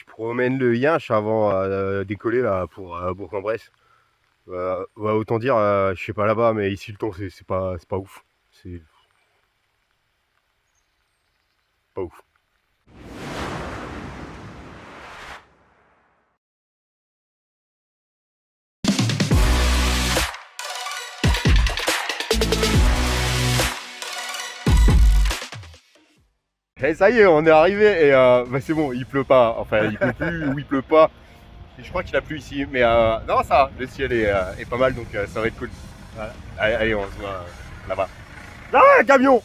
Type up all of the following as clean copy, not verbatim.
promène le yinche avant d'écoller là pour Bourg-en-Bresse. Ouais, autant dire, je sais pas là-bas, mais ici le temps c'est pas ouf. C'est pas ouf. Et ça y est, on est arrivé et c'est bon, il pleut pas. Enfin, il pleut plus ou il pleut pas. Je crois qu'il a plu ici, mais non, ça va. Le ciel est pas mal, donc ça va être cool. Voilà. Allez, on se voit là-bas. Ah, un camion!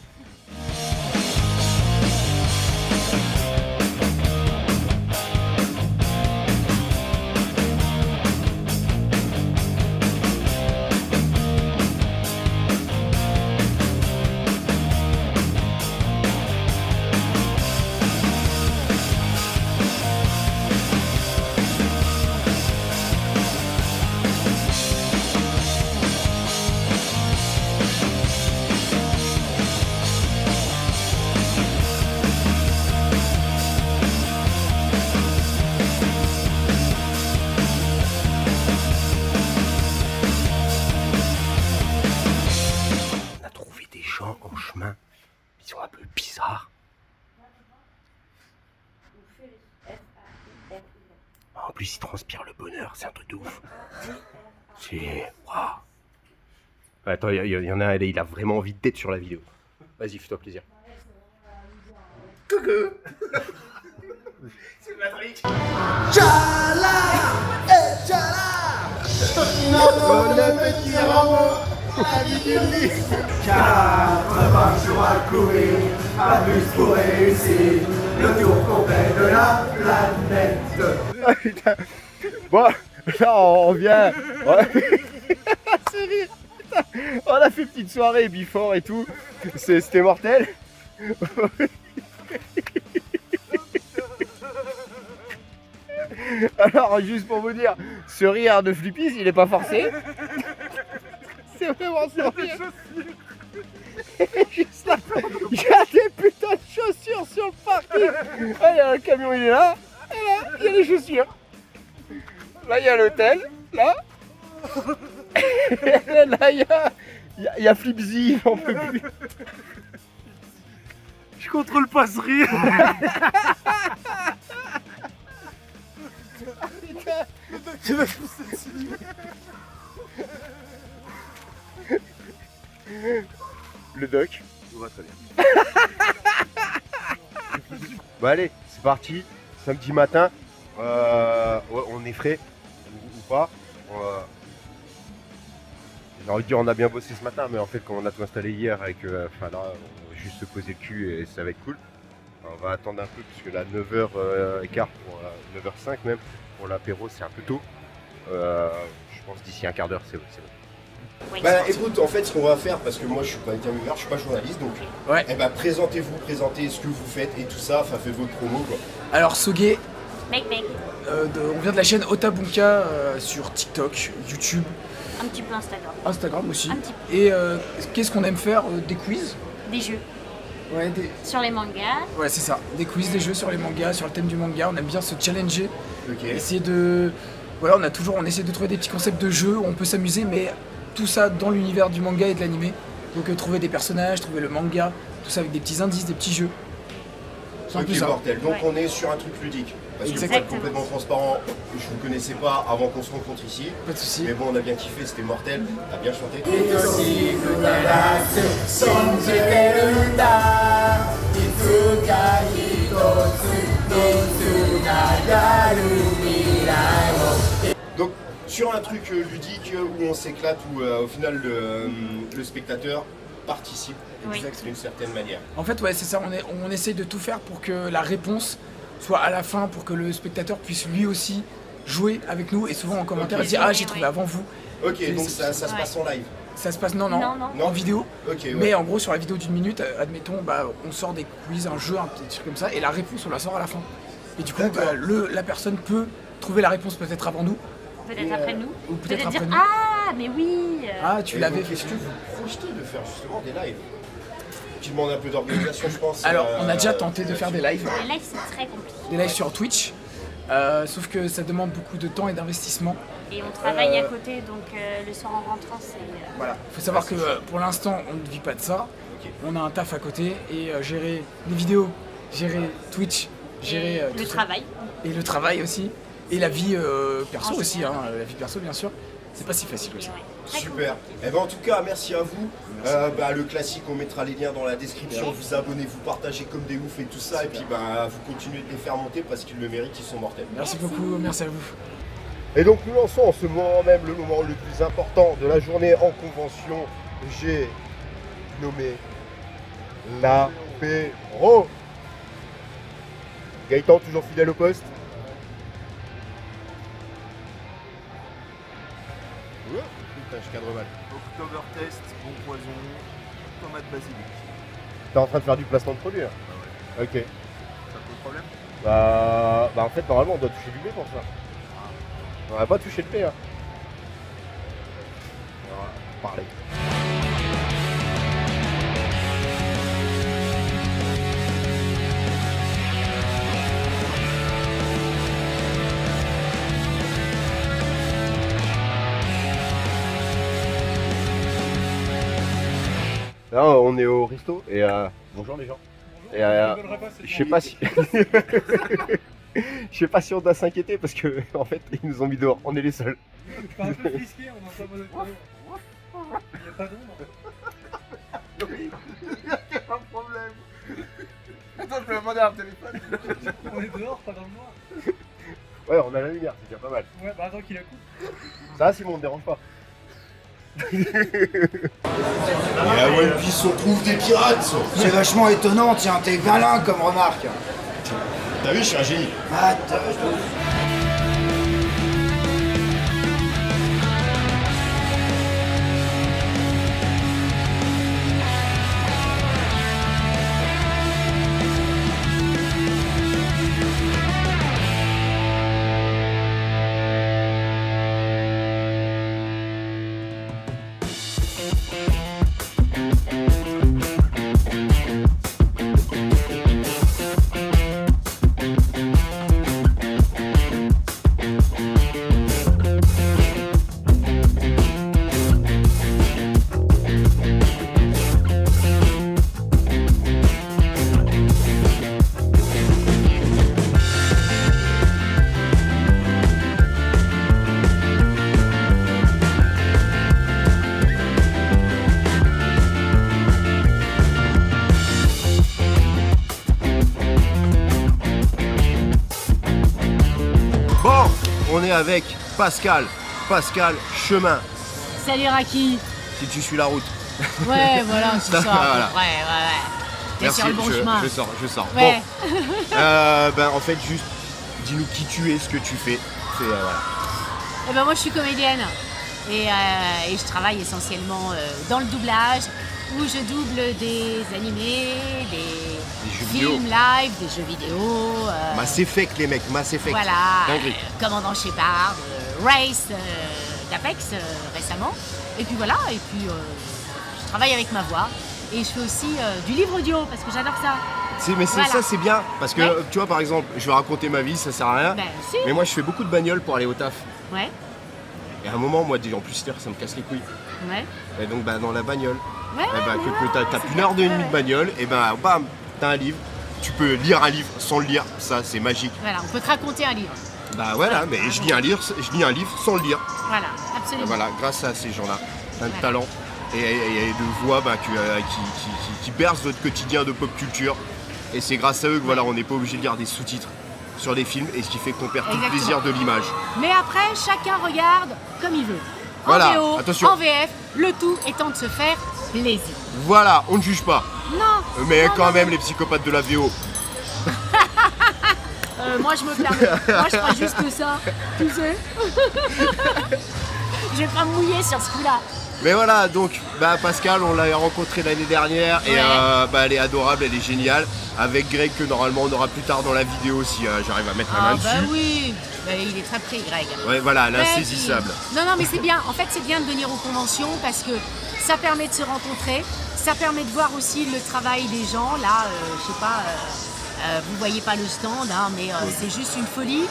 En chemin, ils sont un peu bizarres. En plus, ils transpirent le bonheur, c'est un truc de ouf. C'est. Waouh! Attends, il y en a un, il a vraiment envie d'être sur la vidéo. Vas-y, fais-toi plaisir. Coucou! C'est Patrick! Tchala! Et tchala! Bon appétit, Ramon! 80 jours à courir, pas plus pour réussir le tour complet de la planète. Ah, putain. Bon, là on vient. C'est rire. Putain. On a fait petite soirée before et tout. C'était mortel. Alors juste pour vous dire, ce rire de Flippies il est pas forcé. C'est vraiment ce rire. Juste là, il y a des putains de chaussures sur le parking. Ah, il y a le camion, il est là. Et là, il y a les chaussures. Là, il y a l'hôtel. Là. Et là, il y a Flipsy. On peut plus. Je contrôle pas ce rire. Tu vas pousser dessus. Le doc. On va très bien. Bon allez, c'est parti. Samedi matin. On est frais ou pas. J'ai envie de dire on a bien bossé ce matin, mais en fait quand on a tout installé hier et que là on va juste se poser le cul et ça va être cool. On va attendre un peu puisque là 9h15 pour 9h05 même pour l'apéro c'est un peu tôt. Je pense d'ici un quart d'heure c'est bon. Bah écoute, en fait ce qu'on va faire, parce que moi je suis pas intervieweur, je suis pas journaliste, donc ouais. Eh bah présentez-vous, présentez ce que vous faites et tout ça, enfin faites votre promo quoi. Alors Soge, Mec. on vient de la chaîne Otabunka sur TikTok, YouTube, Un petit peu Instagram aussi. Un petit peu. Et qu'est-ce qu'on aime faire? Des quiz. Des jeux. Ouais, Sur les mangas. ouais c'est ça, des quiz, des jeux sur les mangas, sur le thème du manga, on aime bien se challenger. Ok. Essayer de... Voilà, on essaie de trouver des petits concepts de jeux où on peut s'amuser, mais tout ça dans l'univers du manga et de l'animé. Donc trouver des personnages, trouver le manga, tout ça avec des petits indices, des petits jeux. C'est un peu Ok ça. mortel, donc Ouais. on est sur un truc ludique. Parce que pour être Exactement. complètement transparent, je vous connaissais pas avant qu'on se rencontre ici. Pas de soucis. Mais bon on a bien kiffé, c'était mortel, t'as bien chanté. Donc sur un truc ludique où on s'éclate, où au final le spectateur participe Oui. d'une certaine manière. En fait, ouais, c'est ça, on essaye de tout faire pour que la réponse soit à la fin, pour que le spectateur puisse lui aussi jouer avec nous. Et souvent en commentaire, il dit « Ah, j'ai trouvé avant vous ». Ok, donc ça se Ouais. passe en live. Ça se passe, non, Non. en vidéo. Ok, ouais. Mais en gros, sur la vidéo d'une minute, admettons, on sort des quiz, un jeu, un petit truc comme ça, et la réponse, on la sort à la fin. Et du coup, D'accord. la personne peut trouver la réponse peut-être avant nous. Peut-être après nous. Ou peut-être dire après nous. Ah, mais oui. Ah, tu Et l'avais donc, fait. Est-ce que vous projetez de faire justement des lives qui demandent un peu d'organisation, je pense. Alors, on a déjà tenté de faire des lives. Les lives, c'est très compliqué. Des lives sur Twitch. Sauf que ça demande beaucoup de temps et d'investissement. Et on travaille à côté, donc le soir en rentrant, c'est... Voilà. Il faut savoir que pour l'instant, on ne vit pas de ça. On a un taf à côté et gérer les vidéos, gérer Twitch, gérer le tout ça. travail. Et le travail aussi. Et la vie perso aussi, hein, la vie perso bien sûr. C'est pas si facile aussi. Super. Eh ben, en tout cas, merci à vous. Le classique, on mettra les liens dans la description. Vous abonnez, vous partagez comme des oufs et tout ça. Et puis vous continuez de les faire monter parce qu'ils le méritent, ils sont mortels. Merci beaucoup, merci à vous. Et donc nous lançons en ce moment même le moment le plus important de la journée en convention. J'ai nommé l'apéro. Gaëtan, toujours fidèle au poste. Putain, je cadre mal. Oktoberfest, bon poison, tomate basilic. T'es en train de faire du placement de produit là? Ok. Ça pose problème? Bah en fait normalement on doit toucher du B pour ça. On va pas toucher le P hein. On va parler. Là on est au resto et bonjour les gens. Et je sais pas si je sais pas si on doit s'inquiéter parce que en fait ils nous ont mis dehors, on est les seuls. Je suis un peu frisqué, on est en mode il n'y a pas d'ombre. Il y a un problème. Attends, je vais demander un téléphone. On est dehors, pas dans le noir. Ouais, on a la lumière, c'est déjà pas mal. Ouais, bah attends qu'il la coupe. Ça va Simon, on te dérange pas. Et à One Piece, on trouve des pirates. C'est vachement étonnant, tiens, t'es galin comme remarque. T'as vu, je suis un génie. Attends. Bon, on est avec Pascal Chemin, Salut Raki. si tu suis la route. Ouais, voilà, c'est ça. Voilà. Ouais. T'es sur le bon chemin. Je sors. Ouais. Bon, en fait, juste, dis-nous qui tu es, ce que tu fais. Voilà. Eh ben moi je suis comédienne et je travaille essentiellement dans le doublage où je double des animés, des jeux films live, des jeux vidéo. Mass Effect, les mecs, Mass Effect. Voilà, Dinguerie. Commandant Shepard, Race d'Apex récemment. Et puis voilà, je travaille avec ma voix et je fais aussi du livre audio parce que j'adore ça. Voilà. Ça, c'est bien. Parce que, Ouais. tu vois, par exemple, je vais raconter ma vie, ça sert à rien. Ben si. Mais moi, je fais beaucoup de bagnoles pour aller au taf. Ouais, Et à un moment, moi, déjà, en plus, ça me casse les couilles. ouais. Et donc, dans la bagnole, Ouais, que t'as une heure et demie de bagnole, et bam, t'as un livre. Tu peux lire un livre sans le lire, ça, c'est magique. Voilà, on peut te raconter un livre. Bah voilà, mais je lis un livre sans le lire. Voilà, absolument. Voilà, grâce à ces gens-là, plein de Voilà. talent et de voix qui bercent notre quotidien de pop culture. Et c'est grâce à eux que voilà, on n'est pas obligé de lire des sous-titres sur des films, et ce qui fait qu'on perd tout le Exactement. plaisir de l'image. Mais après, chacun regarde comme il veut. En Voilà, VO, attention. en VF, le tout étant de se faire plaisir. Voilà, on ne juge pas. Non, Mais non, quand non, même, non. les psychopathes de la VO. Moi je me permets. Moi je ferai juste ça, tu sais. Je vais pas me mouiller sur ce coup-là. Mais voilà, donc Pascal, on l'a rencontrée l'année dernière et Ouais. elle est adorable, elle est géniale. Avec Greg, que normalement on aura plus tard dans la vidéo si j'arrive à mettre la main Ah dessus. bah oui, bah, il est très pris Greg. Ouais, voilà, Ouais, l'insaisissable. Non, mais c'est bien. En fait, c'est bien de venir aux conventions parce que ça permet de se rencontrer. Ça permet de voir aussi le travail des gens. Là, je sais pas, Vous voyez pas le stand, hein, mais c'est juste une folie.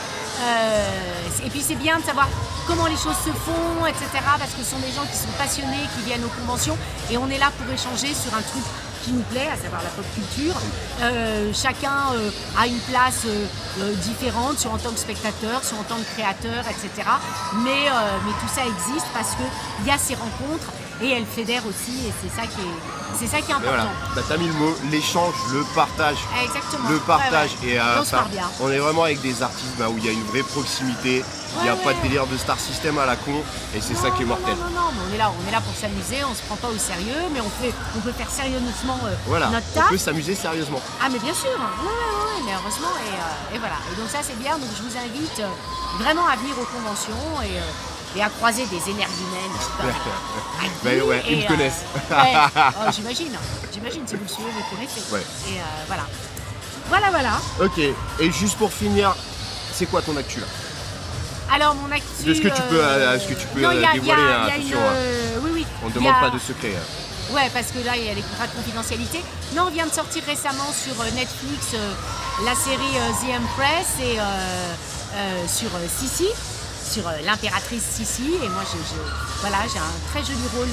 Et puis c'est bien de savoir comment les choses se font, etc. Parce que ce sont des gens qui sont passionnés, qui viennent aux conventions. Et on est là pour échanger sur un truc qui nous plaît, à savoir la pop culture. Chacun a une place différente, soit en tant que spectateur, soit en tant que créateur, etc. Mais tout ça existe parce qu'il y a ces rencontres et elles fédèrent aussi, et c'est ça qui est important. Voilà. Bah, t'as mis le mot, l'échange, le partage. Exactement. Le partage. Ouais. Et on se parle bien. on est vraiment avec des artistes où il y a une vraie proximité. Il n'y a pas de délire de star system à la con, et c'est ça qui est mortel. Non, mais on est là pour s'amuser, on se prend pas au sérieux, mais on peut faire sérieusement Voilà, notre on taf. peut s'amuser sérieusement. Ah mais bien sûr, ouais, mais heureusement, et voilà. Et donc ça c'est bien, donc je vous invite vraiment à venir aux conventions et à croiser des énergumènes. Ouais, ils me connaissent. J'imagine, si vous le suivez, vous le connaissez. Ouais. Et voilà. Ok, et juste pour finir, c'est quoi ton actu là? Alors mon actu... Est-ce que tu peux non, dévoiler, il y a attention, oui. on ne demande pas de secret. Ouais, parce que là, il y a les contrats de confidentialité. Non, on vient de sortir récemment sur Netflix la série The Empress et sur Sissi, sur l'impératrice Sissi. Et moi, j'ai un très joli rôle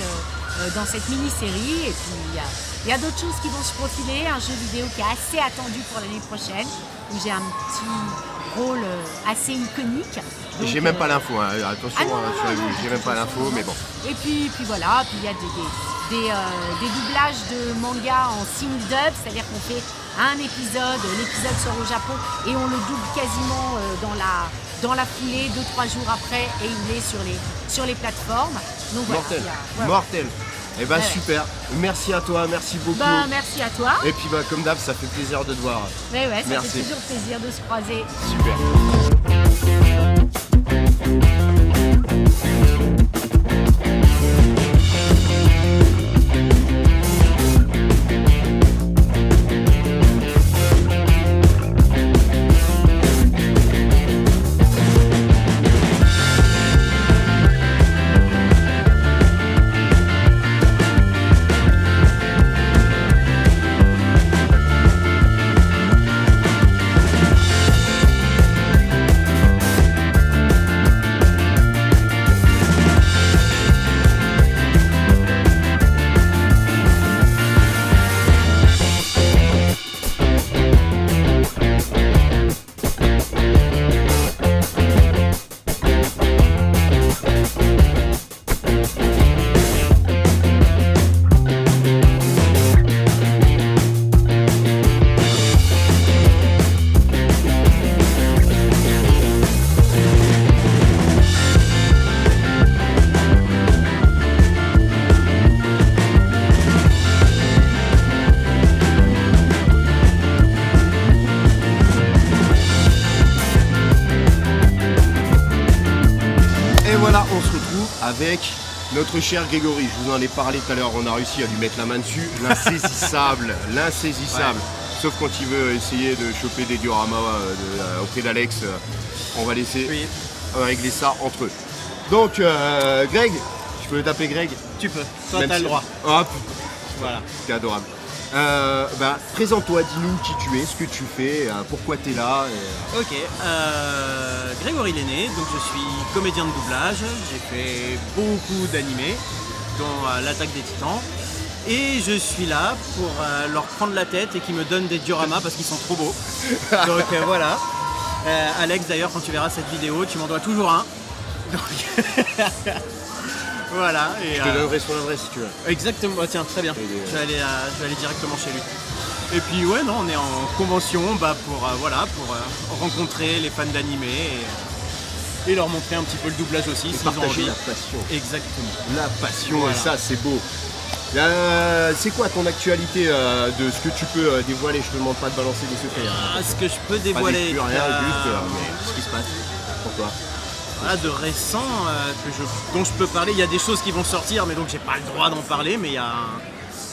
dans cette mini-série. Et puis, il y a d'autres choses qui vont se profiler. Un jeu vidéo qui est assez attendu pour l'année prochaine, où j'ai un petit rôle assez iconique. J'ai même pas l'info, hein. Attention, j'ai même pas l'info, mais bon. Et puis voilà, puis il y a des doublages de manga en simul-dub, c'est-à-dire qu'on fait un épisode, l'épisode sort au Japon et on le double quasiment dans la foulée, 2-3 jours après, et il est sur les plateformes. Donc, mortel, voilà, mortel. Et bah super, merci à toi, merci beaucoup. Merci à toi. Et puis comme d'hab, ça fait plaisir de te voir. Mais ouais, ça merci. fait toujours plaisir de se croiser. Super. Avec notre cher Grégory, je vous en ai parlé tout à l'heure, on a réussi à lui mettre la main dessus, l'insaisissable, l'insaisissable. Ouais. Sauf quand il veut essayer de choper des dioramas auprès d'Alex, on va laisser régler ça entre eux. Donc Greg, je peux t'appeler Greg? Tu peux, toi t'as le droit. Hop, voilà. T'es adorable. Présente-toi, dis-nous qui tu es, ce que tu fais, pourquoi tu es là. Ok, Grégory Lenné, donc je suis comédien de doublage, j'ai fait beaucoup d'animés, dont l'Attaque des Titans, et je suis là pour leur prendre la tête et qu'ils me donnent des dioramas parce qu'ils sont trop beaux. Donc voilà. Alex, d'ailleurs, quand tu verras cette vidéo, tu m'en dois toujours un. Donc voilà. Et, je te donnerai son adresse si tu veux. Exactement, tiens, très bien. Je vais aller directement chez lui. Et puis ouais, non, on est en convention pour rencontrer les fans d'animé et leur montrer un petit peu le doublage aussi. Et partager la passion. Exactement. La passion, voilà. Et ça c'est beau. C'est quoi ton actualité de ce que tu peux dévoiler? Je te demande pas de balancer des secrets. Ce que je peux dévoiler. Pas rien, juste ce qui se passe. Pourquoi? Voilà, de récent dont je peux parler. Il y a des choses qui vont sortir, mais donc j'ai pas le droit d'en parler. Mais il y a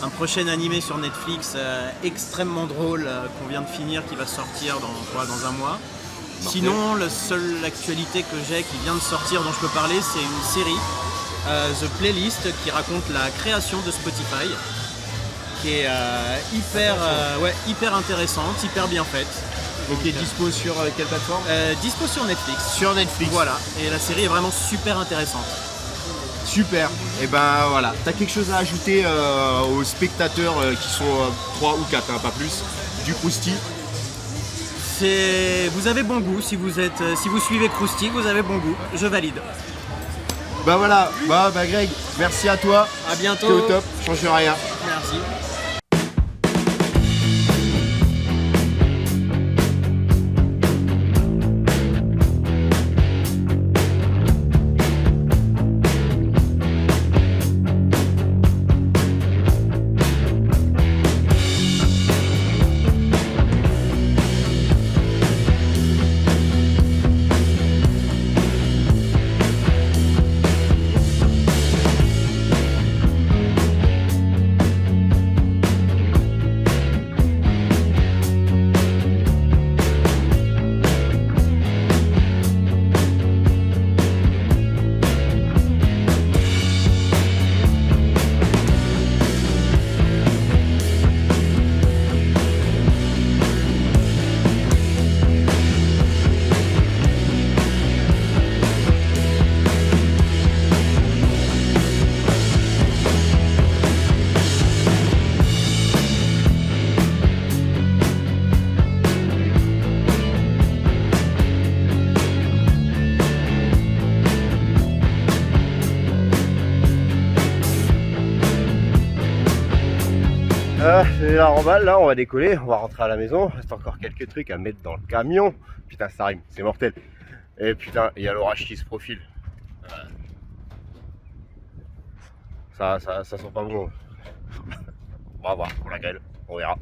un prochain animé sur Netflix extrêmement drôle qu'on vient de finir, qui va sortir dans un mois. Sinon, la seule actualité que j'ai qui vient de sortir dont je peux parler, c'est une série, The Playlist, qui raconte la création de Spotify, qui est hyper intéressante, hyper bien faite. Donc il est dispo sur quelle plateforme? Dispo sur Netflix. Sur Netflix. Voilà, et la série est vraiment super intéressante. Super. Et ben voilà, t'as quelque chose à ajouter aux spectateurs qui sont 3 ou 4, hein, pas plus, du Krusty? Vous avez bon goût, si vous suivez Krusty, vous avez bon goût, je valide. Bah voilà, bah Greg, merci à toi. À bientôt. T'es au top, change rien. Merci. C'est la remballe, là on va décoller, on va rentrer à la maison, il reste encore quelques trucs à mettre dans le camion. Putain ça rime, c'est mortel. Et putain, il y a l'orage qui se profile. Ça sent pas bon. On va voir pour la grêle, on verra.